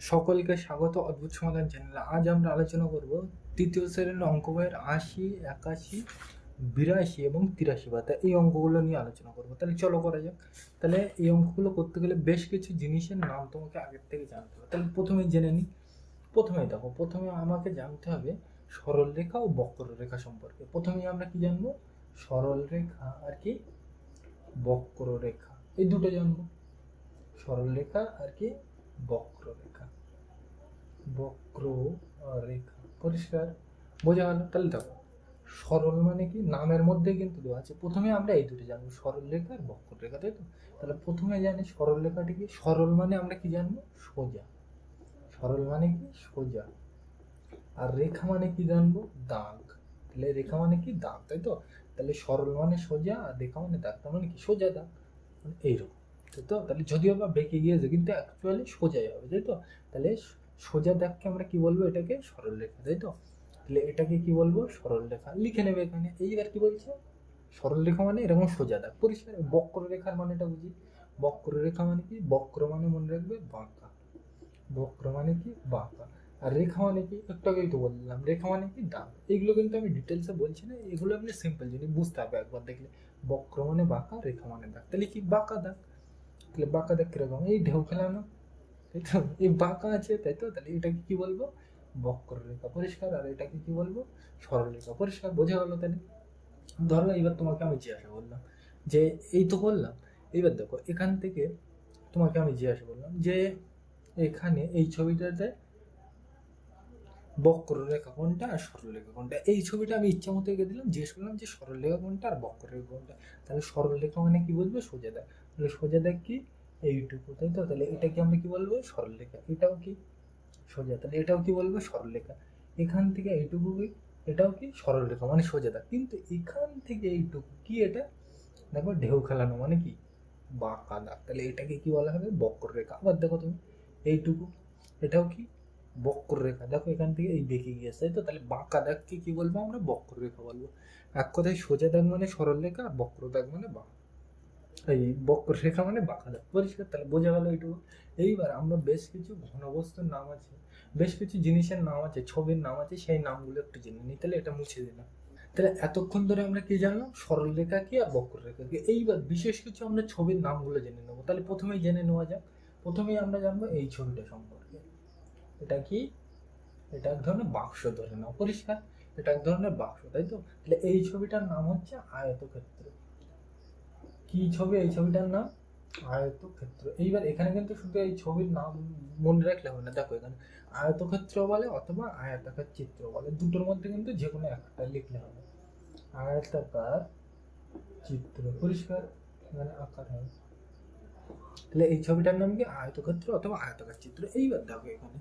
সকলকে স্বাগত অদ্ভুত সমাধান চ্যানেলে। আজ আমরা আলোচনা করব তৃতীয় শ্রেণীর অঙ্ক বইয়ের ৮০, ৮১, ৮২ এবং ৮৩ পাতা এই অঙ্কগুলো নিয়ে আলোচনা করব। তাহলে চলো করা যাক। তাহলে এই অঙ্কগুলো করতে গেলে বেশ কিছু জিনিসের নাম তোমাকে আগের থেকে জানতে হবে। তাহলে প্রথমেই জেনে নিই। প্রথমেই দেখো, প্রথমে আমাকে জানতে হবে সরলরেখা ও বক্ররেখা সম্পর্কে। প্রথমেই আমরা কি জানবো? সরলরেখা আর কি বক্ররেখা, এই দুটো জানবো। সরলরেখা আর কি বক্ররেখা। বক্ররেখা পরিষ্কার বোঝা গেল? তাহলে দেখো, সরল মানে কি নামের মধ্যে কিন্তু দেওয়া আছে। প্রথমে আমরা এই দুটো জানবো, সরল রেখা আর বক্ররেখা, তাই তো? তাহলে প্রথমে জানি সরল রেখাটি কি। সরল মানে আমরা কি জানবো? সোজা। সরল মানে কি? সোজা। আর রেখা মানে কি জানবো? দাগ। তাহলে রেখা মানে কি? দাগ, তাই তো? তাহলে সরল মানে সোজা আর রেখা মানে দাগ, তার মানে কি? সোজা দাগ, মানে এইরকম, তাই তো? তাহলে যদিও বা বেঁকে গিয়েছে কিন্তু অ্যাকচুয়ালি সোজাই হবে, তাই তো? তাহলে সোজা দাগকে আমরা কি বলবো? এটাকে সরল রেখা, তাই তো? তাহলে এটাকে কি বলবো? সরল রেখা। লিখে নেবে এখানে। এইবার কি বলছে? সরল রেখা মানে এরকম সোজা দাগ, পরিষ্কার। বক্ররেখার মানেটা বুঝি। বক্ররেখা মানে কি? বক্র মানে মনে রাখবে বাঁকা। বক্র মানে কি? বাঁকা। আর রেখা মানে কি? একটু আগেই তো বললাম, রেখা মানে কি? দাগ। এগুলো কিন্তু আমি ডিটেলসে বলছি না, এগুলো আপনি সিম্পল জিনিস বুঝতে হবে একবার দেখলে। বক্র মানে বাঁকা, রেখা মানে দাগ। তাহলে কি? বাঁকা দাগ। তাহলে বাঁকা দাগ কিরকম? এই ঢেউ খেলানো, তাই তো? এই বাঁকা আছে, তাই তো? তাহলে এটাকে কি বলবো? বক্ররেখা, পরিষ্কার। আর এটাকে কি বলবো? সরলরেখা, পরিষ্কার। বোঝা গেল? তাহলে ধরো এবার তোমাকে আমি জিজ্ঞাসা করলাম যে, এই তো বললাম, এইবার দেখো এখান থেকে তোমাকে আমি জিজ্ঞাসা করলাম যে এখানে এই ছবিটাতে বক্ররেখা কোনটা আর সরলরেখা কোনটা। এই ছবিটা আমি ইচ্ছা মতো এঁকে দিলাম, জিজ্ঞেস করলাম যে সরলরেখা কোনটা আর বক্ররেখা কোনটা। তাহলে সরলরেখা মানে কি বলবো? সোজা দাগ। তাহলে সোজা দাগ কি? এইটুকু, তাই তো? তাহলে এটাকে আমরা কি বলবো? সরলরেখা। এটাও কি? সোজা। তাহলে এটাও কি বলবো? সরলরেখা। এখান থেকে এইটুকু কি? এটাও কি? সরলরেখা, মানে সোজা দাগ। কিন্তু এখান থেকে এইটুকু কি? এটা দেখো ঢেউ খেলানো, মানে কি? বাঁকা দাগ। তাহলে এটাকে কি বলা হবে? বক্ররেখা। আবার দেখো তুমি, এইটুকু, এটাও কি? বক্ররেখা। দেখো এখান থেকে এই বেঁকে গিয়েছে, তাই তো? তাহলে বাঁকা দাগকে কি বলবো? আমরা বক্ররেখা বলবো। এক কথায় সোজা দাগ মানে সরলরেখা, আর বক্র দাগ মানে বাঁকা। এই বক্ররেখা মানে বাঁকা দাগ, পরিষ্কার। তাহলে বোঝা গেল এইটুকু। এইবার আমরা বেশ কিছু ঘনবস্তুর নাম আছে, বেশ কিছু জিনিসের নাম আছে, ছবির নাম আছে, সেই নামগুলো একটু জেনে নিই। তাহলে এটা মুছে দিলাম। তাহলে এতক্ষণ ধরে আমরা কি জানলাম? সরলরেখা কি আর বক্ররেখা কি। এইবার বিশেষ কিছু আমরা ছবির নামগুলো জেনে নেবো। তাহলে প্রথমেই জেনে নেওয়া যাক। প্রথমেই আমরা জানবো এই ছবিটা সম্পর্কে। এটা কি? এটা এক ধরনের বাক্স, ধরে নাও, পরিষ্কার। এটা এক ধরনের বাক্স, তাই তো? তাহলে এই ছবিটার নাম হচ্ছে আয়তক্ষেত্র। কি ছবি এই ছবিটার নাম? আয়তক্ষেত্র। এইবার এখানে কিন্তু শুধু এই ছবির নাম মনে রাখলে হবে না। দেখো এখানে আয়তক্ষেত্র বলে অথবা আয়তাকার চিত্র বলে, দুটোর মধ্যে কিন্তু যে কোনো একটা লিখলে হবে। আয়তাকার চিত্র, পরিষ্কার, মানে আকার হয়। তাহলে এই ছবিটার নাম কি? আয়তক্ষেত্র অথবা আয়তাকার চিত্র। এইবার দেখো এখানে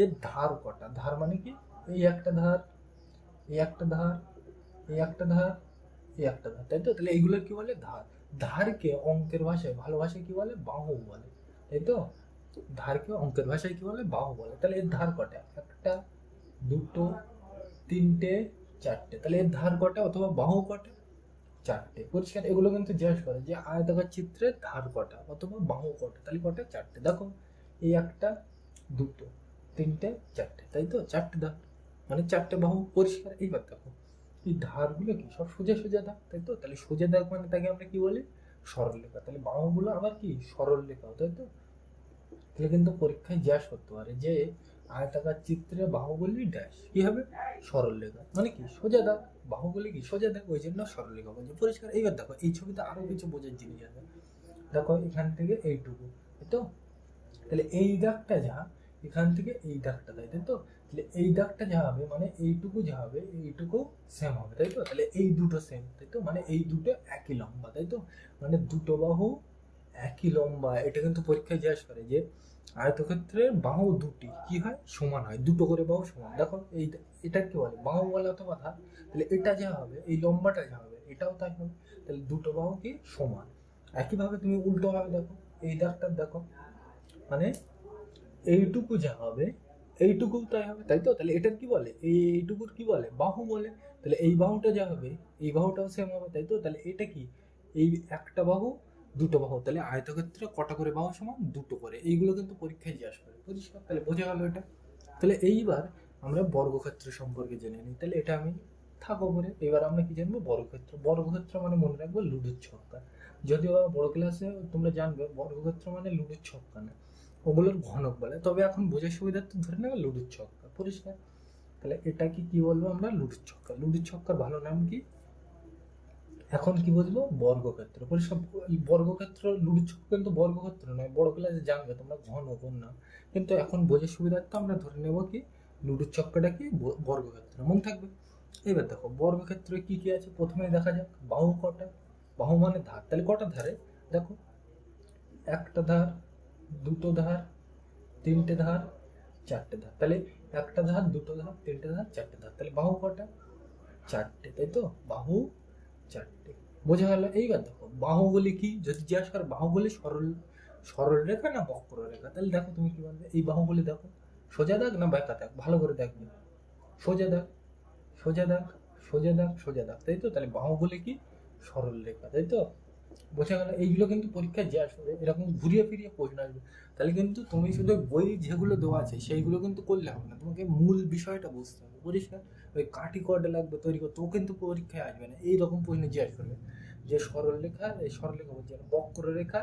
এর ধার কটা। ধার মানে কি? এই একটা ধার, এই একটা ধার, এই একটা ধার, এই একটা ধার, তাই তো? তাহলে এইগুলো কি বলে? ধার। ধারকে অঙ্কের ভাষায়, ভালো ভাষায় কি বলে? বাহু বলে, তাই তো? ধারকে অঙ্কের ভাষায় কি বলে? বাহু বলে। তাহলে এর ধার কটা? একটা, দুটো, তিনটে, চারটে। তাহলে এর ধার কটা অথবা বাহু কটা? চারটে, পরিষ্কার। এগুলো কিন্তু জিজ্ঞেস করে যে আয়তাকার চিত্রের ধার কটা অথবা বাহু কটা। তাহলে কটা? চারটে। দেখো এই একটা, দুটো, তিনটে, চারটে, তাই তো? চারটে ধার মানে চারটে বাহু, পরিষ্কার। এইবার দেখো এই ধারগুলো কি? সব সোজা সোজা দাগ, তাই তো? তাহলে সোজা দাগ মানে তাকে আমরা কি বলি? সরলরেখা। তাহলে বাহুগুলো আবার কি? সরলরেখা, তাই তো? তাহলে কিন্তু পরীক্ষায় জিজ্ঞাসা করতে পারে যে আয়তাকার চিত্রে বাহুগুলি ড্যাশ, কি হবে? সরলরেখা। মানে কি? সোজা দাগ। বাহুগুলি কি? সোজা দাগ, ওই জন্য সরলরেখা বলছে, পরিষ্কার। এইবার দেখো এই ছবিতে আরো কিছু বোঝার জিনিস আছে। দেখো এখান থেকে এইটুকু, তাই তো? তাহলে এই দাগটা যা, এখান থেকে এই দাগটা দেয়, তাই তো? তাহলে এই দাগটা যা হবে মানে এইটুকু যা হবে, এইটুকু সেম হবে, তাই তো? তাহলে এই দুটো সেম, তাই তো? মানে এই দুটো একই লম্বা, তাই তো? মানে দুটো বাহু একই লম্বা। এটা কিন্তু পরীক্ষায় জিজ্ঞাসা করে যে আয়তক্ষেত্রের বাহু দুটি কি হয়? সমান হয়। দুটো করে বাহু সমান। দেখো এই, এটা কি বলে? বাহু বলে অথবা ধার। তাহলে এটা যা হবে, এই লম্বাটা যা হবে, এটাও তাই হবে। তাহলে দুটো বাহু কি? সমান। একইভাবে তুমি উল্টো ভাবে দেখো, এই দাগটা দেখো, মানে এইটুকু যা হবে এইটুকু তাই হবে, তাই তো? তাহলে এটার কি বলে? এইটুকুর কি বলে? বাহু বলে। তাহলে এই বাহুটা যা হবে এই বাহুটাও সেম হবে, তাই তো? তাহলে এটা কি? এই একটা বাহু দুটো বাহু, তাহলে আয়তক্ষেত্রে কটা করে বাহু সমান? দুটো করে। এইগুলো কিন্তু পরীক্ষায় জিজ্ঞাসা করে, পরিষ্কার? তাহলে বোঝা গেল এটা। তাহলে এইবার আমরা বর্গক্ষেত্র সম্পর্কে জেনে নিই। তাহলে এটা আমি থাকো পরে। এবার আমরা কি জানবো? বর্গক্ষেত্র। বর্গক্ষেত্র মানে মনে রাখবো লুডোর ছক্কা। যদিও বড় ক্লাসে তোমরা জানবে বর্গক্ষেত্র মানে লুডোর ছক্কা না, ওগুলোর ঘনক বলে। তবে এখন বোঝার সুবিধার্থে ধরে নেবে লুডোর ছক্কা, পরিষ্কার? তাহলে এটা কি বলবো আমরা? লুডোর ছক্কা। লুডোর ছক্কার ভালো নাম কি? এখন কি বুঝবো? বর্গক্ষেত্র, পরিষ্কার? বর্গক্ষেত্র লুডোর ছক্কা কিন্তু বর্গক্ষেত্র নয়, বড় ক্লাসে জানবে তোমরা ঘন কোন নাম। কিন্তু এখন বোঝার সুবিধার্থে আমরা ধরে নেব কি লুডোর ছক্কাটা কি বর্গক্ষেত্র, মন থাকবে? এবার দেখো বর্গক্ষেত্রে কি কি আছে প্রথমে দেখা যাক। বাহু কটা? বাহু মানে ধার, তাহলে কটা ধারে? দেখো একটা ধার, দুটো ধার, তিনটে ধার, চারটে ধার। তাহলে একটা ধার, দুটো ধার, তিনটে ধার, চারটে ধার। তাহলে বাহু কটা? চারটে, তাই তো? বাহু চারটে, বোঝা গেল? এইবার দেখো বাহুগুলি কি, যদি জিজ্ঞাসা করে বাহুগুলি সরল সরল রেখা না বক্র রেখা, তাহলে দেখো তুমি কি বলবে? এই বাহুগুলি দেখো সোজা দাগ না বাঁকা দাগ, ভালো করে দেখবে। সোজা দাগ, সোজা দাগ, সোজা দাগ, সোজা দাগ, তাই তো? তাহলে বাহুগুলি কি সরল রেখা, তাই তো? বোঝা গেল? এইগুলো কিন্তু পরীক্ষায় যে আসবে এরকম ঘুরিয়ে ফিরিয়ে প্রশ্ন আসবে। তাহলে কিন্তু তুমি শুধু বই যেগুলো দেওয়া আছে সেইগুলো কিন্তু করলে হবে না, তোমাকে মূল বিষয়টা বুঝতে হবে, পরিষ্কার? ওই কাঠি কর্ড লাগবে তৈরি করতে, ও কিন্তু পরীক্ষায় আসবে না। এইরকম প্রশ্ন জিজ্ঞাসা করবে যে সরল রেখা, এই সরল রেখা বলছি বক্র রেখা,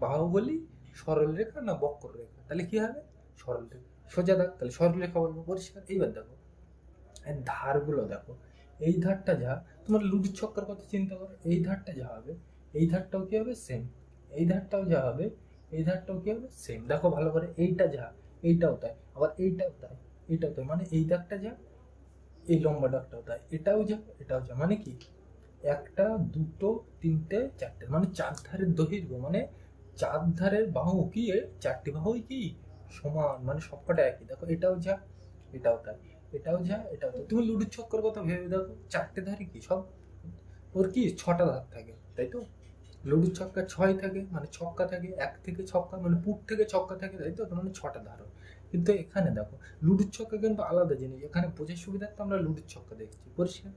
বাহুবলী সরল রেখা না বক্র রেখা, তাহলে কি হবে? সরল রেখা। সোজা দাগ, তাহলে সরল রেখা বলবো, পরিষ্কার? এইবার দেখো ধারগুলো দেখো। এই ধারটা যা, তোমার লুডোর ছক্কার কথা চিন্তা করো, এই ধারটা যা হবে এই ধারটাও কি হবে? সেম। এই ধারটাও যা হবে এই ধারটাও কি হবে? সেম। দেখো ভালো করে, এইটা যা এইটাও তাই, আবার এইটাও তাই এইটাও তাই, মানে এই দাগটা যা এই লম্বা দাগটাও তাই, এটাও যা এটাও যা, মানে কি একটা, দুটো, তিনটে, চারটে, মানে চার ধারের দৈর্ঘ্য, মানে চার ধারের বাহু কি চারটি বাহুই কি সমান, মানে সবকটা একই। দেখো এটাও যা এটাও তাই, এটাও যা এটাও তাই। তুমি লুডোর ছক্কর কথা ভেবে দেখো, চারটে ধারে কি সব, ওর কি ছটা ধার থাকে, তাই তো? লুডোর ছক্কা ছয় থাকে, মানে ছক্কা থাকে, এক থেকে ছক্কা মানে পুট থেকে ছক্কা থাকে, তাই তো? মানে ছটা ধার। কিন্তু এখানে দেখো লুডোর ছক্কা কিন্তু আলাদা জিনিস, এখানে বোঝার সুবিধার্থে আমরা লুডোর ছক্কা দেখছি, পরিষ্কার?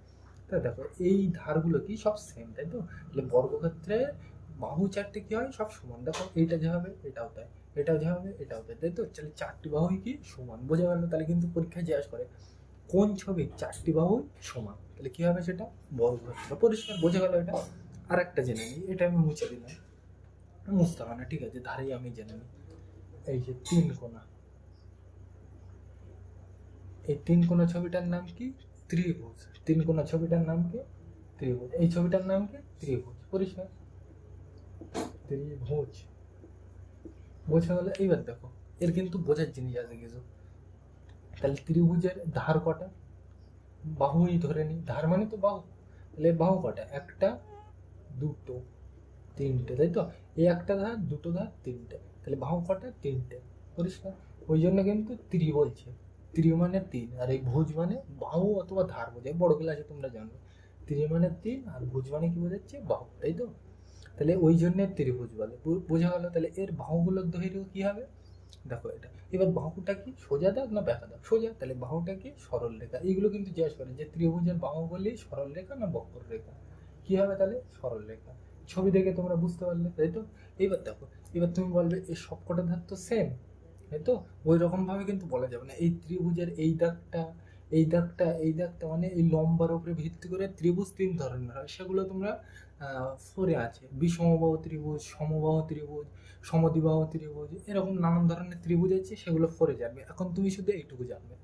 তাই দেখো এই ধারগুলো কি সব সেম, তাই তো? তাহলে বর্গক্ষেত্রে বাহু চারটে কি হয়? সব সমান। দেখো এইটা যা হবে এটাও তাই, এটাও যা হবে এটাও তাই, তাই তো? তাহলে চারটি বাহুই কি সমান, বোঝা গেল? তাহলে কিন্তু পরীক্ষায় জিজ্ঞাসা করে কোন ছবি চারটি বাহু সমান, তাহলে কি হবে সেটা? বর্গক্ষেত্র, পরিষ্কার? বোঝা গেল এটা? আর একটা জেনে নিই, এটা আমি মুছে দিলাম, মুছতে হবে না, ঠিক আছে? ধারেই আমি জেনে নিই। এই যে তিন কোণা, এই তিন কোণা ছবিটার নাম কি? ত্রিভুজ। তিন কোণা ছবিটার নাম কি? ত্রিভুজ। এই ছবিটার নাম কি? ত্রিভুজ, পরিষ্কার? ত্রিভুজ, বোঝা গেল? এইবার দেখো এর কিন্তু বোঝার জিনিস আছে কিছু। তাহলে ত্রিভুজের ধার কটা? বাহুই ধরে নি, ধার মানে তো বাহু, তাহলে বাহু কটা? একটা, দুটো, তিনটে, তাই তো? এই একটা ধার, দুটো ধার, তিনটে, তাহলে বাহু কটা? তিনটে, পরিষ্কার? ওই জন্য কিন্তু ত্রি বলছে। ত্রি মানে তিন, আর এই ভুজ মানে বাহু অথবা ধার বোঝায়, বড় ক্লাসে তোমরা জানবে। ত্রি মানে তিন, আর ভুজ মানে কি বোঝাচ্ছে? বাহু, তাই তো? তাহলে ওই জন্য ত্রিভুজ বলে, বোঝা গেল? তাহলে এর বাহুগুলোর দৈর্ঘ্য কি হবে? দেখো এটা, এবার বাহুটা কি সোজা দাগ না বেঁকা দাগ? সোজা, তাহলে বাহুটা কি সরল রেখা। এইগুলো কিন্তু জিজ্ঞাসা করে যে ত্রিভুজের বাহুগুলি সরল রেখা না বক্র রেখা, কি হবে তাহলে? সরল রেখা। ছবি দেখে তোমরা বুঝতে পারলে, তাই তো? এবার দেখো, এবার তুমি বলবে এই সবকটা ধার তো সেম, তাই তো? ওই রকম ভাবে কিন্তু বলা যাবে না। এই ত্রিভুজের এই দাগটা, এই দাগটা, এই দাগটা, মানে এই লম্বার উপরে ভিত্তি করে ত্রিভুজ তিন ধরনের হয়, সেগুলো তোমরা ফোরে আছে। বিষমবাহু ত্রিভুজ, সমবাহু ত্রিভুজ, সমদ্বিবাহু ত্রিভুজ, এরকম নানান ধরনের ত্রিভুজ আছে, সেগুলো ফোরে জানবে। এখন তুমি শুধু এইটুকু জানবে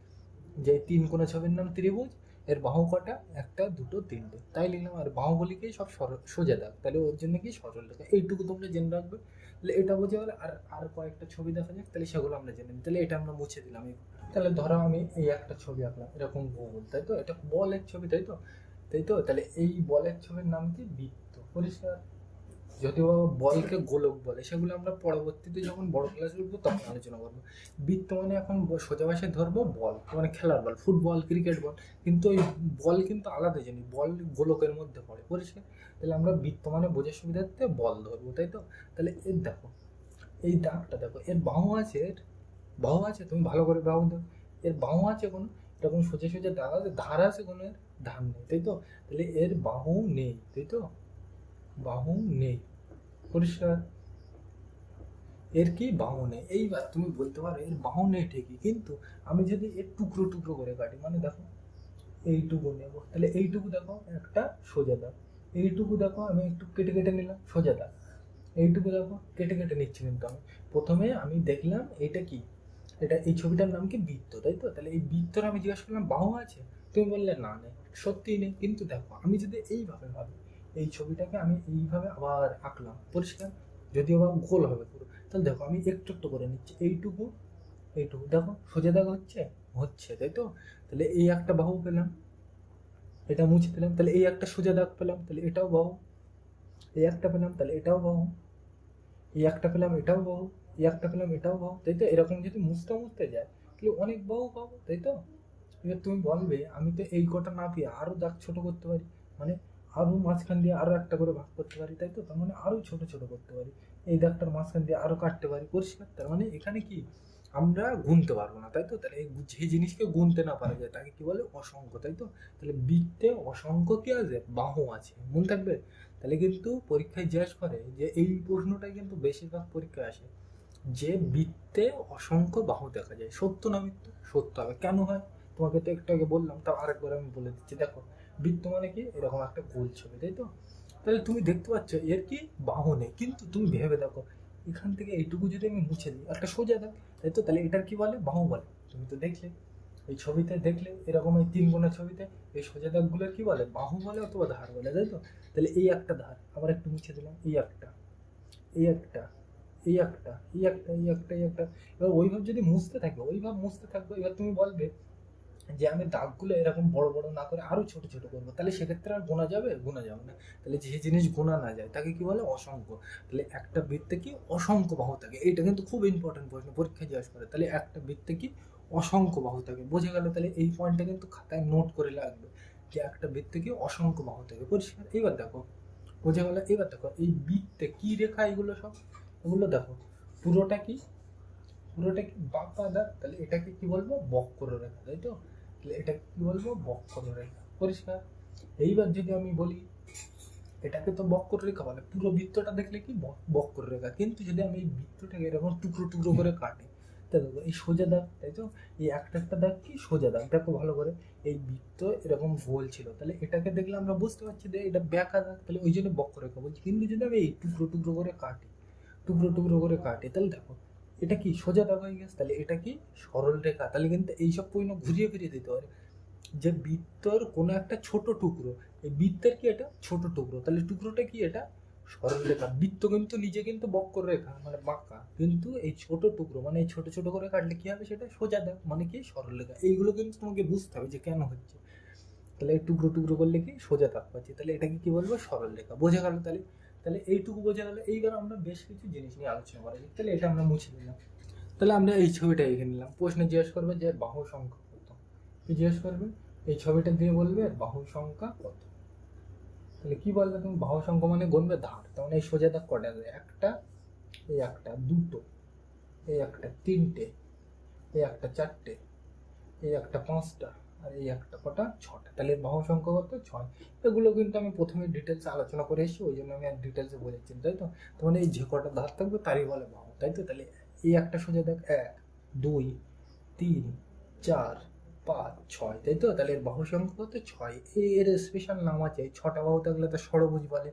যে তিন কোণা ছবির নাম ত্রিভুজ, এর বাহু কটা? একটা, দুটো, তিনটে, তাই লিখলাম। আর বাহুগুলিকে সব সোজা দাগ, তাহলে ওর জন্য কি সরল রেখা। এইটুকু তোমরা জেনে রাখবে। তাহলে এটা বোঝা গেলে আর আর কয়েকটা ছবি দেখা যাক, তাহলে সেগুলো আমরা জেনে নিই। তাহলে এটা আমরা মুছে দিলাম। তাহলে ধরো আমি এই একটা ছবি আঁকলাম এরকম গোল, তাই তো? এটা বলের ছবি, তাই তো? তাই তো? তাহলে এই বলের ছবির নাম কি? বৃত্ত, পরিষ্কার? যদিও বলকে গোলক বলে, সেগুলো আমরা পরবর্তীতে যখন বড় ক্লাসে উঠবো তখন আলোচনা করবো। বৃত্ত মানে এখন সোজা ভাষায় ধরবো বল, মানে খেলার বল, ফুটবল, ক্রিকেট বল। কিন্তু ওই বল কিন্তু আলাদা জিনিস, বল গোলকের মধ্যে পড়ে, পরিষ্কার? তাহলে আমরা বৃত্ত মানে বোঝার সুবিধার্থে বল ধরবো, তাই তো? তাহলে এর দেখো এই দাগটা দেখো, এর বাহু আছে, এর বাহু আছে, তুমি ভালো করে বাহু দাও। এর বাহু আছে কোনো? এরকম সোজা সোজা দাগ আছে, ধার আছে কোনো? এর ধার নেই, তাই তো? তাহলে এর বাহু নেই, তাই তো? বাহু নেই, পরিষ্কার। এর কি বাহু নেই। এইবার তুমি বলতে পারো এর বাহু নেই ঠিকই, কিন্তু আমি যদি এর টুকরো টুকরো করে কাটি, মানে দেখো এইটুকু নেব, তাহলে এইটুকু দেখো একটা সোজা দাগ, এইটুকু দেখো আমি একটু কেটে কেটে নিলাম সোজা দাগ, এইটুকু দেখো কেটে কেটে নিচ্ছি। কিন্তু আমি প্রথমে আমি দেখলাম এটা কি, এটা এই ছবিটার নাম কি বৃত্ত, তাই তো? তাহলে এই বৃত্তর আমি জিজ্ঞাসা করলাম বাহু আছে, তুমি বললে না নেই, সত্যিই নেই। কিন্তু দেখো আমি যদি এইভাবে ভাবি, এই ছবিটাকে আমি এইভাবে আবার আঁকলাম, পরিষ্কার, যদিও বা গোল হবে পুরো, তাহলে দেখো আমি একটু একটু করে নিচ্ছি, এইটুকু এইটুকু দেখো সোজা দাগ হচ্ছে, হচ্ছে, তাই তো? তাহলে এই একটা বাহু পেলাম, এটা মুছে দিলাম, তাহলে এই একটা সোজা দাগ পেলাম, তাহলে এটাও বাহু, এই একটা পেলাম, তাহলে এটাও বাহু, এই একটা পেলাম, এটাও বাহু, এই একটা পেলাম, এটাও বাহু, তাই তো? এরকম যদি মুছতে মুছতে যায় তাহলে অনেক বাহু পাবো, তাই তো? এবার তুমি বলবে আমি তো এই কটা না পেয়ে আরো দাগ ছোট করতে পারি, মানে আরো মাঝখান দিয়ে আরো একটা করে ভাগ করতে পারি, তাই তো? তার মানে আরো ছোট ছোট করতে পারি, এই দাগটার মাঝখান দিয়ে আরো কাটতে পারি, পরিষ্কার। তার মানে এখানে কি আমরা গুনতে পারবো না, তাই তো? তাহলে যে জিনিসকে গুনতে না পারা যায় তাকে কি বলে? অসংখ্য, তাই তো? তাহলে বৃত্তে অসংখ্য কি আছে? বাহু আছে, মনে থাকবে। তাহলে কিন্তু পরীক্ষায় জিজ্ঞেস করে যে এই প্রশ্নটাই কিন্তু বেশিরভাগ পরীক্ষায় আসে, যে বৃত্তে অসংখ্য বাহু দেখা যায়, সত্য না মিথ্যা? সত্য হবে। কেন হয় তোমাকে তো একটু আগে বললাম, তাও আরেকবার আমি বলে দিচ্ছি। দেখো বৃত্ত মানে কি? এরকম একটা গোল ছবি, তাই তো? তাহলে তুমি দেখতে পাচ্ছ এর কি বাহু নেই, কিন্তু তুমি ভেবে দেখো এখান থেকে এইটুকু যদি আমি মুছে দিই, একটা সোজা দাগ, তাই তো? তাহলে এটার কি বলে? বাহু বলে। তুমি তো দেখলে এই ছবিতে, দেখলে এরকম এই তিন কোণা ছবিতে এই সোজা দাগগুলোর কি বলে? বাহু বলে অথবা ধার বলে, তাই তো? তাহলে এই একটা ধার, আবার একটু মুছে দিলাম, এই একটা, এই একটা, এই একটা, এই একটা, এই একটা, এই একটা। এবার ওইভাবে যদি মুছতে থাকবে, ওইভাবে মুছতে থাকবে, এবার তুমি বলবে যে আমি দাগগুলো এরকম বড় বড় না করে আরো ছোট ছোট করবো, তাহলে সেক্ষেত্রে আর গোনা যাবে? গোনা যাবে না। তাহলে যে জিনিস গোনা না যায় তাকে কি বলে? অসংখ্য। তাহলে একটা বৃত্তে কি অসংখ্য বাহু থাকে? এটা কিন্তু খুব ইম্পর্টেন্ট প্রশ্ন, পরীক্ষায় জিজ্ঞাসা করে। তাহলে একটা বৃত্তে কি অসংখ্য বাহু থাকে, বোঝা গেল? তাহলে এই পয়েন্টটা কিন্তু খাতায় নোট করে লাগবে যে একটা বৃত্তে কি অসংখ্য বাহু থাকে, পরিষ্কার। এইবার দেখো বোঝা গেল। এবার দেখো এই বৃত্তে কি রেখা, এগুলো সব, এগুলো দেখো পুরোটা কি, পুরোটা কি বাঁকা দাগ, তাহলে এটাকে কি বলবো? বক্ররেখা, তাই তো? তাহলে এটা কি বলবো? বক্ররেখা, পরিষ্কার। এইবার যদি আমি বলি এটাকে তো বক্ররেখা বলে, পুরো বৃত্তটা দেখলে কি বক্ররেখা, কিন্তু যদি আমি এই বৃত্তটাকে এরকম টুকরো টুকরো করে কাটি, তাই দেখো এই সোজা দাগ, তাই তো? এই একটা একটা দাগ কি সোজা দাগ, দেখো ভালো করে। এই বৃত্ত এরকম গোল ছিল, তাহলে এটাকে দেখলে আমরা বুঝতে পারছি যে এটা ব্যাকা দাগ, তাহলে ওই জন্য বক্ররেখা বলছি। কিন্তু যদি আমি এই টুকরো টুকরো করে কাটি, টুকরো টুকরো করে কাটি, তাহলে দেখো এটা কি সোজা দাগ হয়ে গেছে, তাহলে এটা কি সরল রেখা। তাহলে কিন্তু এইসব প্রশ্ন ঘুরিয়ে ফিরিয়ে দিতে পারে যে বৃত্তর কোনো একটা ছোট টুকরো, এই বৃত্তের কি এটা ছোট টুকরো, তাহলে টুকরোটা কি? এটা সরল রেখা। বৃত্ত কিন্তু নিজে কিন্তু বক্ররেখা, মানে বাঁকা, কিন্তু এই ছোট টুকরো মানে এই ছোট ছোট করে কাটলে কি হবে? সেটা সোজা দাগ, মানে কি সরল রেখা। এইগুলো কিন্তু তোমাকে বুঝতে হবে যে কেন হচ্ছে। তাহলে এই টুকরো টুকরো করলে কি সোজা দাগ পাচ্ছি, তাহলে এটাকে কি বলবো? সরল রেখা, বোঝা গেল? তাহলে তাহলে এইটুকু বোঝা গেল। এইবার আমরা বেশ কিছু জিনিস নিয়ে আলোচনা করা যাক। তাহলে এটা আমরা মুছে দিলাম। তাহলে আমরা এই ছবিটা এঁকে নিলাম। প্রশ্নে জিজ্ঞেস করবে যে বাহু সংখ্যা কত, কি জিজ্ঞেস করবে? এই ছবিটা দিয়ে বলবে বাহু সংখ্যা কত। তাহলে কি বলবে তুমি? বাহু সংখ্যা মানে গুনবে ধার, তার মানে এই সোজা দাগ কটা আছে? একটা, এই একটা, দুটো, এই একটা, তিনটে, এই একটা, চারটে, এই একটা, পাঁচটা, আর এই একটা কটা? ছটা। তাহলে বাহু সংখ্যা কত? 6। এগুলো কিন্তু আমি প্রথমে ডিটেলস আলোচনা করে এসেছি, ওই জন্য আমি আর ডিটেলসে বলেছি, তাই তো? তার মানে এই যে কটা ধার থাকবে তারই বলে বাহু, তাই তো? তাহলে এই একটা সোজা দাগ 1, 2, 3, 4, 5, 6, তাই তো? তাহলে এর বাহু সংখ্যা কত? 6। এর স্পেশাল নাম আছে। 6টা বাহু থাকলে তো ষড়ভুজ বলে,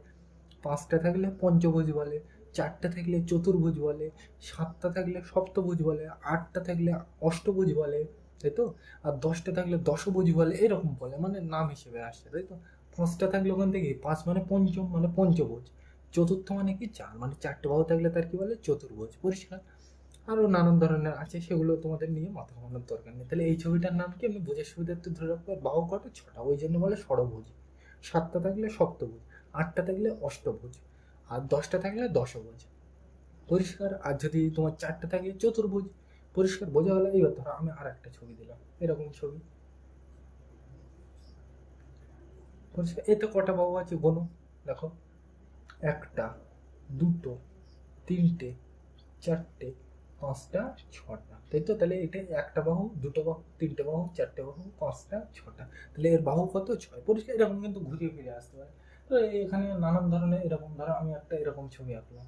5টা থাকলে পঞ্চভুজ বলে, 4টা থাকলে চতুর্ভুজ বলে, 7টা থাকলে সপ্তভুজ বলে, 8টা থাকলে অষ্টভুজ বলে, তাই তো? আর 10টা থাকলে দশভুজ বলে, এরকম বলে, মানে নাম হিসেবে আসছে, তাই তো? 5টা থাকলে ওখান থেকে 5 মানে পঞ্চম, মানে পঞ্চভুজ। চতুর্থ মানে কি? 4, মানে 4টে বাহু থাকলে তার কি বলে? চতুর্ভুজ, পরিষ্কার। আরও নানান ধরনের আছে, সেগুলো তোমাদের নিয়ে মাথা ঘামানোর দরকার নেই। তাহলে এই ছবিটার নাম কি? আমি বোঝার সুবিধার্থে ধরে রাখবো বাহু কত? 6টা, ওই জন্য বলে ষড়ভুজ। 7টা থাকলে সপ্তভুজ, 8টা থাকলে অষ্টভুজ, আর 10টা থাকলে দশভুজ, পরিষ্কার। আর যদি তোমার 4টা থাকে চতুর্ভুজ, পরিষ্কার, বোঝা গেল? এইবার ধরো আমি আর একটা ছবি দিলাম, এরকম ছবি, পরিষ্কার। এতে কটা বাহু আছে গোনো, দেখো একটা, দুটো, তিনটে, চারটে, 5টা, 6টা, তাই তো? তাহলে এটা একটা বাহু, দুটো বাহু, তিনটে বাহু, 4টে বাহু, 5টা, 6টা। তাহলে এর বাহু কত? 6, পরিষ্কার। এরকম কিন্তু ঘুরিয়ে ফিরে আসতে পারে। তো এখানে নানান ধরনের, এরকম ধরো আমি একটা এরকম ছবি আঁকলাম,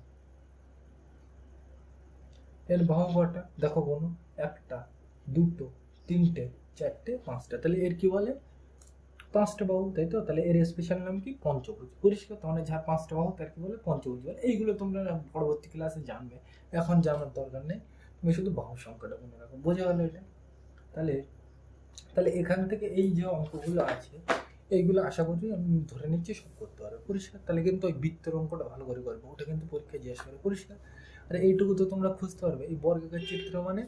এর বাহু কটা দেখো কোনো, একটা, দুটো, তিনটে, চারটে, পাঁচটা, তাহলে এর কি বলে পাঁচটা বাহু, তাই তো? তাহলে এর স্পেশাল নাম কি পঞ্চভুজ। পরিষ্কার? তাহলে যার পাঁচটা বাহু তার কি বলে পঞ্চভুজ বলে। এইগুলো তোমরা পরবর্তী ক্লাসে জানবে, এখন জানার দরকার নেই, তুমি শুধু বাহু সংখ্যাটা মনে রাখো। বোঝা গেল এটা? তাহলে তাহলে এখান থেকে এই যে অঙ্কগুলো আছে এইগুলো আশা করি আমি ধরে নিচ্ছি সব করতে পারবে। পরিষ্কার? তাহলে কিন্তু ওই বৃত্তের অঙ্কটা ভালো করে করবে, ওটা কিন্তু পরীক্ষায় জিজ্ঞেস করে। পরিষ্কার? আর এইটুকু তো তোমরা খুঁজতে পারবে, এই বর্গাকার চিত্র মানে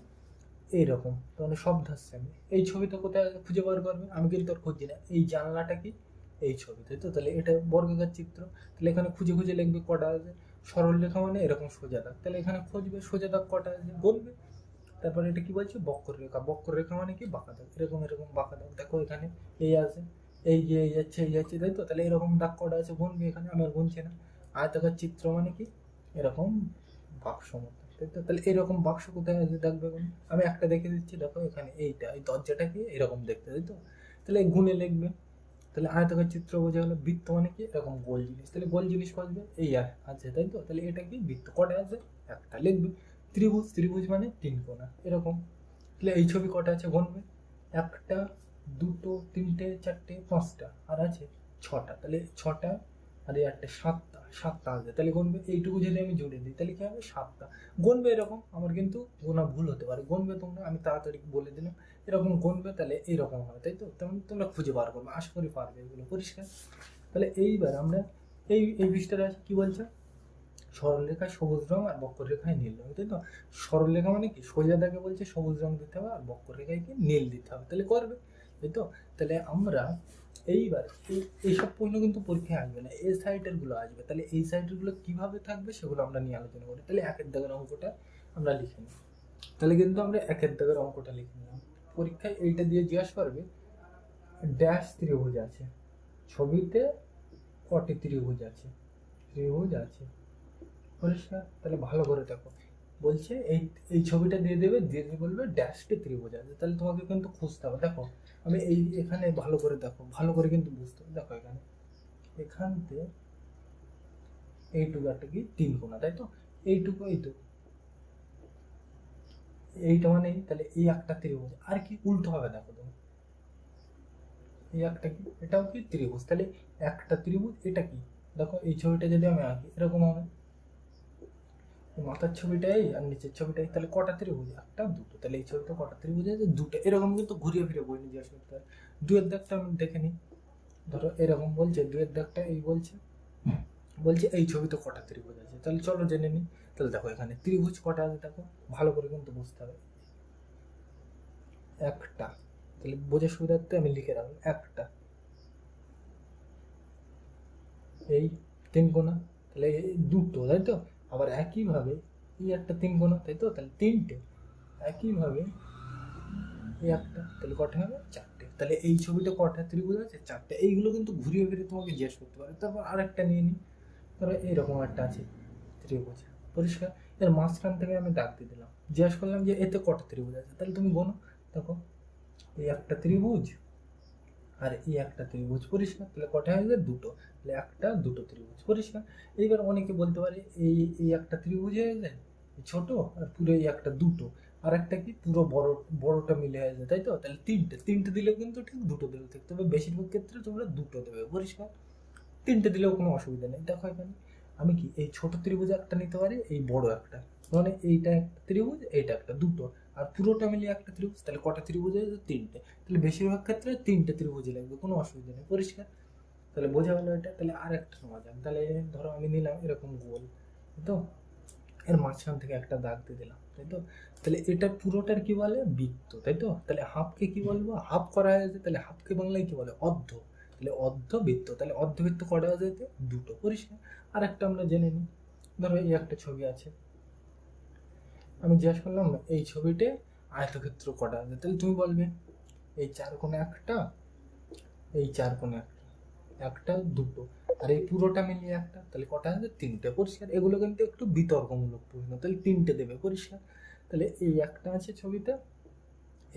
এইরকম, তাহলে সব ধারছে আমি এই ছবিটা কোথায় খুঁজে বার করবে, আমি কিন্তু আর খুঁজছি না। এই জানলাটা কি এই ছবি, তাই তো? তাহলে এটা বর্গাকার চিত্র, তাহলে এখানে খুঁজে খুঁজে লিখবে কটা আছে। সরল রেখা মানে এরকম সোজা দাগ, তাহলে এখানে খুঁজবে সোজা দাগ কটা আছে বলবে। তারপরে এটা কি বলছে বক্ররেখা, বক্ররেখা মানে কি বাঁকা দাগ, এরকম এরকম বাঁকা দাগ। দেখো এখানে এই আছে, এই যে এই যাচ্ছে এই যাচ্ছে, তাই তো? তাহলে এরকম দাগ কটা আছে গুনবি, এখানে আমি আর গুনছি না। আয়তাকার চিত্র মানে কি এরকম বাক্স মতো, তাই তো? তাহলে এরকম বাক্স কোথায় আছে দেখবে, আমি একটা দেখে দিচ্ছি। দেখো এখানে এইটা, এই দরজাটা কি এরকম দেখতে, তাই তো? তাহলে গুনে লিখবে। তাহলে আয়তাকার চিত্র বোঝা গেল। বৃত্ত মানে কি এরকম গোল জিনিস, তাহলে গোল জিনিস বলবে এই আছে, তাই তো? তাহলে এটা কি বৃত্ত, কটা আছে একটা লিখবে। ত্রিভুজ, ত্রিভুজ মানে তিন কোণা এরকম। তাহলে এই ছবি কটা আছে গুনবে, একটা, দুটো, তিনটে, চারটে, পাঁচটা, আর আছে ছটা, তাহলে ছটা আর এই একটা সাতটা, সাতটা আছে, তাহলে গুনবে। এইটুকু যদি আমি জুড়ে দিই তাহলে কি হবে সাতটা। গুনবে এরকম, আমার কিন্তু গোনা ভুল হতে পারে, গুনবে তোমরা, আমি তাড়াতাড়ি বলে দিলাম এরকম গুনবে, তাহলে এইরকম হবে, তাই তো? তেমন তোমরা খুঁজে বার করবে, আশা করি পারবে এগুলো। পরিষ্কার? তাহলে এইবার আমরা এই এই পৃষ্ঠাটা আছে কি বলছে, সরলরেখায় সবুজ রং আর বক্ররেখায় নীল রং, তাই তো? সরলরেখা মানে কি সোজা দাগে বলছে সবুজ রং দিতে হবে, আর বক্ররেখায় কি নীল দিতে হবে, তাহলে করবে, তাই তো? তাহলে আমরা এইবার এইসব প্রশ্ন কিন্তু পরীক্ষায় আসবে না, এই সাইডের গুলো আসবে। তাহলে এই সাইডের গুলো কিভাবে থাকবে সেগুলো আমরা নিয়ে আলোচনা করি। তাহলে একের দাগের অঙ্কটা আমরা লিখে নিই। তাহলে কিন্তু আমরা একের দাগের অঙ্কটা লিখে নিলাম। পরীক্ষায় এইটা দিয়ে জিজ্ঞাসা করবে ড্যাশ ত্রিভুজ আছে, ছবিতে কটি ত্রিভুজ আছে, ত্রিভুজ আছে। পরিষ্কার? তাহলে ভালো করে দেখো, বলছে এই এই ছবিটা দিয়ে দেবে, দিয়ে দিয়ে বলবে ড্যাশটি ত্রিভুজ আছে, তাহলে তোমাকে কিন্তু খুঁজতে হবে। দেখো আমি এই এখানে ভালো করে দেখো, ভালো করে কিন্তু বুঝতে হবে। দেখো এখানে এখানতে এইটুকু একটা কি তিন কোণা, তাই তো? এইটুকু এইটুকু এইটা মানে তাহলে এই একটা ত্রিভুজ, আর কি উল্টো হবে দেখো তুমি, এই একটা কি এটাও কি ত্রিভুজ, তাহলে একটা ত্রিভুজ। এটা কি দেখো, এই ছবিটা যদি আমি আঁকি এরকম হবে, মাথার ছবিটাই আর নিচের ছবিটাই, তাহলে কটা ত্রিভুজ একটা, দুটো, তাহলে এই ছবিটা কটা ত্রিভুজ আছে দুটো। এরকম কিন্তু ঘুরিয়ে ফিরে বই নিয়ে জিজ্ঞাসা করতে হয়। দুয়ের দাগটা আমি দেখে নিই, ধরো এরকম বলছে দুয়ের দাগটা এই বলছে, বলছে এই ছবিতে কটা ত্রিভুজ আছে, তাহলে চলো জেনে নিই। তাহলে দেখো এখানে ত্রিভুজ কটা আছে দেখো, ভালো করে কিন্তু বুঝতে হবে। একটা, তাহলে বোঝার সুবিধার্থে আমি লিখে রাখলাম একটা, এই তিন কোণা, তাহলে এই দুটো, তাই তো? আবার একইভাবে এই একটা তিন কোণা, তাই তো? তাহলে তিনটে। একইভাবে এই একটা, তাহলে কটা হবে চারটে। তাহলে এই ছবিতে কটা ত্রিভুজ আছে চারটে। এইগুলো কিন্তু ঘুরিয়ে ফিরে তোমাকে জিজ্ঞেস করতে পারে। তারপর আরেকটা নিয়ে নিই, ধরো এইরকম একটা আছে ত্রিভুজ। পরিষ্কার? এর মাঝখান থেকে আমি দাগ দিয়ে দিলাম, জিজ্ঞেস করলাম যে এতে কটা ত্রিভুজ আছে, তাহলে তুমি গোনো। দেখো এই একটা ত্রিভুজ আর এই একটা ত্রিভুজ। পরিষ্কার? তাহলে কটা হয়ে যায় দুটো, তাহলে একটা দুটো ত্রিভুজ। পরিষ্কার? এইবার অনেকে বলতে পারে এই এই একটা ত্রিভুজ হয়ে যায় ছোট, আর পুরো এই একটা দুটো, আর একটা কি পুরো বড়, বড়টা মিলে হয়ে যায়, তাই তো? তাহলে তিনটে, তিনটে দিলেও কিন্তু ঠিক, দুটো দিলেও ঠিক, তবে বেশিরভাগ ক্ষেত্রে তোমরা দুটো দেবে। পরিষ্কার? তিনটে দিলেও কোনো অসুবিধা নেই। দেখো এখানে আমি কি এই ছোট ত্রিভুজ একটা নিতে পারি, এই বড় একটা, মানে এইটা একটা ত্রিভুজ, এইটা একটা, দুটো, আর পুরোটা মিলিয়ে একটা ত্রিভুজ। তাহলে কটা ত্রিভুজ হয়েছে তিনটে, তাহলে বেশিরভাগ ক্ষেত্রে তিনটে ত্রিভুজই লাগবে, কোনো অসুবিধা নেই। পরিষ্কার? তাহলে বোঝা গেলো এটা। তাহলে আর একটা সমাধান, তাহলে ধরো আমি নিলাম এরকম গোল, তো এর মাঝখান থেকে একটা দাগ দিয়ে দিলাম, তাই তো? তাহলে এটা পুরোটার কি বলে বৃত্ত, তাই তো? তাহলে হাফকে কি বলবো, হাফ করা হয়েছে, তাহলে হাফকে বাংলায় কি বলে অর্ধ, তাহলে অর্ধবৃত্ত। তাহলে অর্ধবৃত্ত কটা হয়েছে দুটো। পরিষ্কার? আর একটা আমরা জেনে নিই, ধরো এই একটা ছবি আছে, আমি জিজ্ঞাসা করলাম এই ছবিতে আয়তক্ষেত্র কটা আছে, তাহলে তুমি বলবে এই চার কোণে একটা, এই চার কোণে একটা, একটা দুটো, আর এই পুরোটা মিলিয়ে একটা, তাহলে কটা আছে তিনটে। পরিষ্কার? এগুলো কিন্তু একটু বিতর্কমূলক প্রশ্ন, তাহলে তিনটে দেবে। পরিষ্কার? তাহলে এই একটা আছে ছবিতে,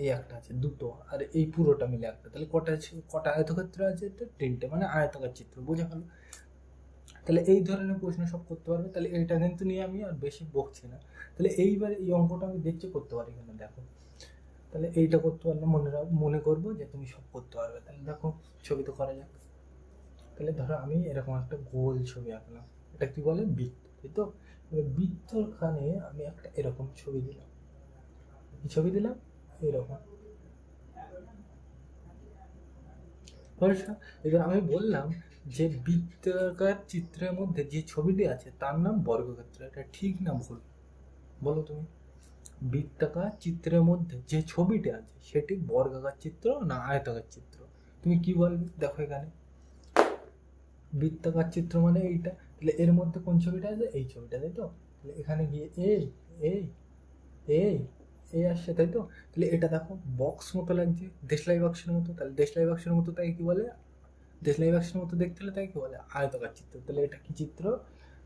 এই একটা আছে দুটো, আর এই পুরোটা মিলে একটা, তাহলে কটা আছে, কটা আয়তক্ষেত্র আছে, এটা তিনটে, মানে আয়তকার চিত্র। বোঝা গেল? তাহলে এই ধরনের প্রশ্ন সব করতে পারবে। তাহলে এইটা কিন্তু নিয়ে আমি আর বেশি বকছি না। তাহলে এইবার এই অঙ্কটা আমি দেখছি করতে পারি কিনা দেখো। তাহলে এইটা করতে পারলে মনে করবো যে তুমি সব করতে পারবে। তাহলে দেখো ছবি তো করা যাক। তাহলে ধরো আমি এরকম একটা গোল ছবি আঁকলাম, এটা কি বলে বৃত্ত, তাই তো। এবার বৃত্তখানে আমি একটা এরকম ছবি দিলাম, কি ছবি দিলাম, এরকম। এবার আমি বললাম যে বৃত্তাকার চিত্রের মধ্যে যে ছবিটি আছে তার নাম বর্গক্ষেত্র। এটা ঠিক না ভুল বলো তুমি? বৃত্তাকার চিত্রের মধ্যে যে ছবিটি আছে সেটি বর্গাকার চিত্র না আয়তাকার চিত্র? তুমি কি বলবে দেখো এখানে। বৃত্তাকার চিত্র মানে এইটা, তাহলে এর মধ্যে কোন ছবিটা আছে, এই ছবিটা, তাই তো। তাহলে এখানে গিয়ে এই এই এই এই আসছে, তাই তো। তাহলে এটা দেখো বক্স মতো লাগছে, দেশলাই বাক্সের মতো। তাহলে দেশলাই বাক্সের মতো তাই কি বলে, দেশলাই বাক্সের মতো দেখতে হলে তাই কি বলে আয়তাকার চিত্র। তাহলে এটা কি চিত্র,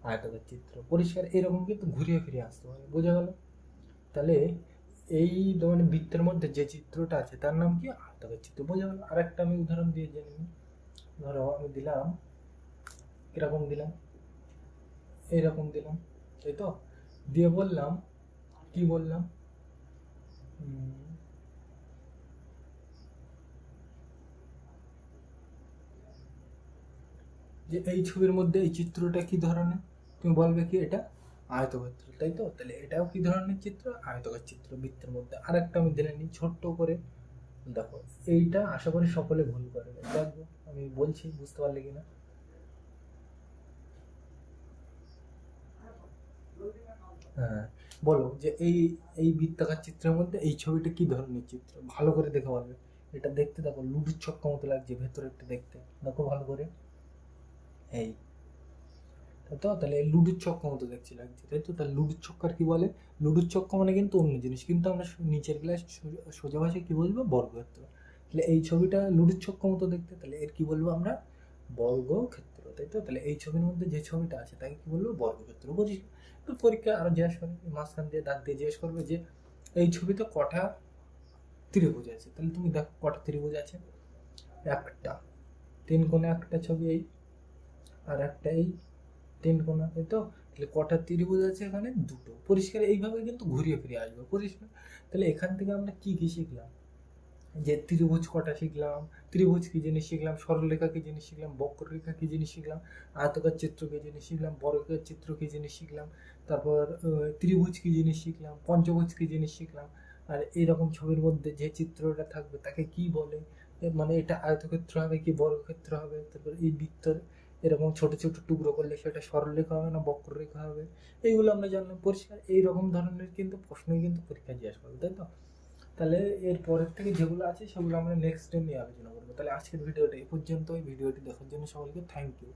আয়তাকার চিত্র। পরিষ্কার এরকম কিন্তু ঘুরিয়ে ফিরিয়ে আসতে হবে, বোঝা গেল? তাহলে এই মানে বৃত্তের মধ্যে যে চিত্রটা আছে তার নাম কি, আয়তাকার চিত্র, বোঝা গেল? আর একটা আমি উদাহরণ দিয়ে জেনে নিই। ধরো আমি দিলাম, কিরকম দিলাম, এইরকম দিলাম, তাই তো। দিয়ে বললাম, কি বললাম, যে এই ছবির মধ্যে এই চিত্রটা কি ধরনের, তুমি বলবে কি এটা আয়তক্ষেত্র, তাই তো। তাহলে এটাও কি ধরনের চিত্র, আয়তকার চিত্র বৃত্তের মধ্যে। আর একটা আমি দিলে নিই ছোট্ট করে, দেখো এইটা আশা করি সকলে ভুল করে, দেখো আমি বলছি বুঝতে পারলে কিনা। হ্যাঁ, বলো যে এই এই বৃত্তাকার চিত্রের মধ্যে এই ছবিটা কি ধরনের চিত্র, ভালো করে দেখে বলবে। এটা দেখতে দেখো লুডুর ছক্কা মতো লাগছে ভেতরে একটা, দেখতে দেখো ভালো করে, এই, তাই তো। তাহলে লুডুর ছক্কা মতো দেখছি লাগছে, তাই তো। তাহলে লুডুর ছক্কার কি বলে, লুডুর ছক্কা মানে কিন্তু অন্য জিনিস, কিন্তু আমরা নিচের ক্লাস সোজা ভাষায় কি বলবো, বর্গক্ষেত্র। তাহলে এই ছবিটা লুডুর ছক্কা মতো দেখতে, তাহলে এর কি বলবো আমরা, বর্গক্ষেত্র, তাই তো। তাহলে এই ছবির মধ্যে যে ছবিটা আছে তাকে কি বলবো, বর্গক্ষেত্র। বুঝিস? তো পরীক্ষা আরো জিজ্ঞেস করবে, মাঝখান দিয়ে দাগ দিয়ে জিজ্ঞেস করবে যে এই ছবিতে কটা ত্রিভুজ আছে। তাহলে তুমি দেখো কটা ত্রিভুজ আছে, একটা, তিন কোণে একটা ছবি এই, আর একটা এই, তিন কোণা, তাই তো। তাহলে কটা ত্রিভুজ আছে এখানে, দুটো। পরিষ্কার এইভাবে কিন্তু ঘুরিয়ে ফিরে আসবে, পরিষ্কার। তাহলে এখান থেকে আমরা কি কি শিখলাম, যে ত্রিভুজ কটা শিখলাম, ত্রিভুজ কি জিনিস শিখলাম, সরলরেখা কি জিনিস শিখলাম, বক্ররেখা কি জিনিস শিখলাম, আয়তাকার চিত্র কি জিনিস শিখলাম, বর্গাকার চিত্র কি জিনিস শিখলাম, তারপর ত্রিভুজ কি জিনিস শিখলাম, পঞ্চভুজ কি জিনিস শিখলাম। আর এইরকম ছবির মধ্যে যে চিত্রটা থাকবে তাকে কি বলে, মানে এটা আয়তক্ষেত্র হবে কি বর্গক্ষেত্র হবে। তারপর এই বৃত্তর এরকম ছোট ছোট টুকরো করলে সেটা সরলরেখা হবে না বক্ররেখা হবে, এইগুলো আমরা জানলাম। পরিষ্কার এইরকম ধরনের কিন্তু প্রশ্নই কিন্তু পরীক্ষা জিজ্ঞাসা করবে, তাই তো। তাহলে এর পরের থেকে যেগুলো আছে সেগুলো আমরা নেক্সট টাইম নিয়ে আলোচনা করবো। তাহলে আজকের ভিডিওটা এই পর্যন্ত। এই ভিডিওটি দেখার জন্য সকলকে থ্যাংক ইউ।